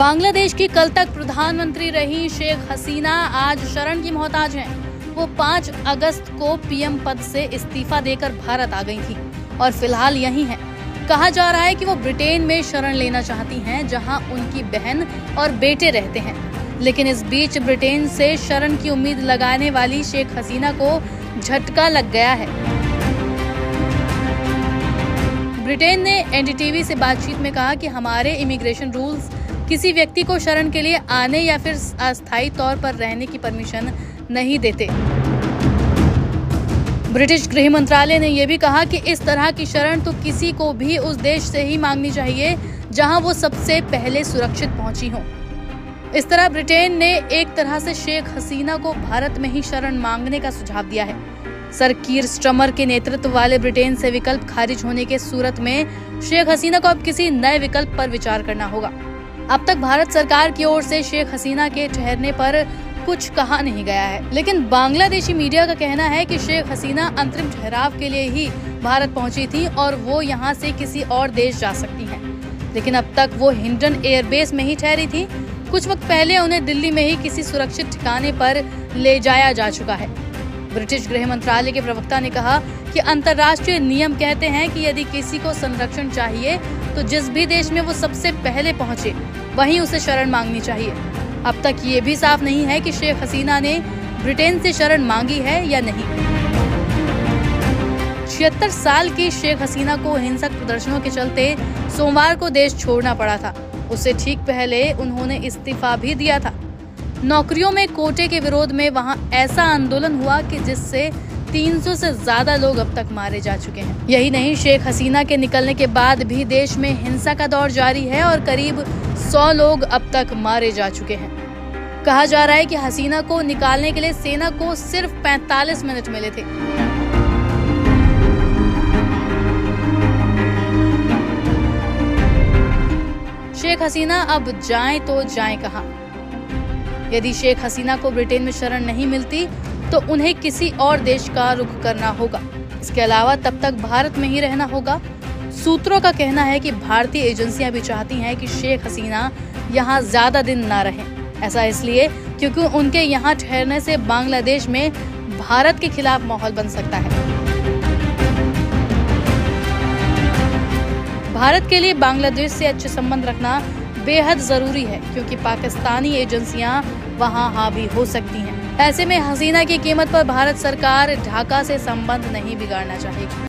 बांग्लादेश की कल तक प्रधानमंत्री रही शेख हसीना आज शरण की मोहताज हैं। वो 5 अगस्त को पीएम पद से इस्तीफा देकर भारत आ गई थी और फिलहाल यहीं हैं। कहा जा रहा है कि वो ब्रिटेन में शरण लेना चाहती हैं, जहां उनकी बहन और बेटे रहते हैं। लेकिन इस बीच ब्रिटेन से शरण की उम्मीद लगाने वाली शेख हसीना को झटका लग गया है। ब्रिटेन ने एनडीटीवी से बातचीत में कहा कि हमारे इमिग्रेशन रूल्स किसी व्यक्ति को शरण के लिए आने या फिर अस्थायी तौर पर रहने की परमिशन नहीं देते। ब्रिटिश गृह मंत्रालय ने यह भी कहा कि इस तरह की शरण तो किसी को भी उस देश से ही मांगनी चाहिए जहां वो सबसे पहले सुरक्षित पहुंची हो। इस तरह ब्रिटेन ने एक तरह से शेख हसीना को भारत में ही शरण मांगने का सुझाव दिया है। सर कीर स्टमर के नेतृत्व वाले ब्रिटेन से विकल्प खारिज होने के सूरत में शेख हसीना को अब किसी नए विकल्प पर विचार करना होगा। अब तक भारत सरकार की ओर से शेख हसीना के ठहरने पर कुछ कहा नहीं गया है, लेकिन बांग्लादेशी मीडिया का कहना है कि शेख हसीना अंतरिम ठहराव के लिए ही भारत पहुंची थी और वो यहां से किसी और देश जा सकती हैं। लेकिन अब तक वो हिंडन एयरबेस में ही ठहरी थी। कुछ वक्त पहले उन्हें दिल्ली में ही किसी सुरक्षित ठिकाने पर ले जाया जा चुका है। ब्रिटिश गृह मंत्रालय के प्रवक्ता ने कहा कि अंतर्राष्ट्रीय नियम कहते हैं कि यदि किसी को संरक्षण चाहिए तो जिस भी देश में वो सबसे पहले पहुंचे वहीं उसे शरण मांगनी चाहिए। अब तक ये भी साफ नहीं है कि शेख हसीना ने ब्रिटेन से शरण मांगी है या नहीं। 76 साल की शेख हसीना को हिंसक प्रदर्शनों के चलते सोमवार को देश छोड़ना पड़ा था। उससे ठीक पहले उन्होंने इस्तीफा भी दिया था। नौकरियों में कोटे के विरोध में वहां ऐसा आंदोलन हुआ कि जिससे 300 से ज्यादा लोग अब तक मारे जा चुके हैं। यही नहीं, शेख हसीना के निकलने के बाद भी देश में हिंसा का दौर जारी है और करीब 100 लोग अब तक मारे जा चुके हैं। कहा जा रहा है कि हसीना को निकालने के लिए सेना को सिर्फ 45 मिनट मिले थे। शेख हसीना अब जाएं तो जाएं कहां? यदि शेख हसीना को ब्रिटेन में शरण नहीं मिलती तो उन्हें किसी और देश का रुख करना होगा। इसके अलावा तब तक भारत में ही रहना होगा। सूत्रों का कहना है कि भारतीय एजेंसियां भी चाहती हैं कि शेख हसीना यहां ज्यादा दिन न रहें। ऐसा इसलिए क्योंकि उनके यहां ठहरने से बांग्लादेश में भारत के खिलाफ माहौल बन सकता है। भारत के लिए बांग्लादेश से अच्छे संबंध रखना बेहद जरूरी है, क्योंकि पाकिस्तानी एजेंसियां वहां हावी हो सकती हैं। ऐसे में हसीना की कीमत पर भारत सरकार ढाका से संबंध नहीं बिगाड़ना चाहेगी।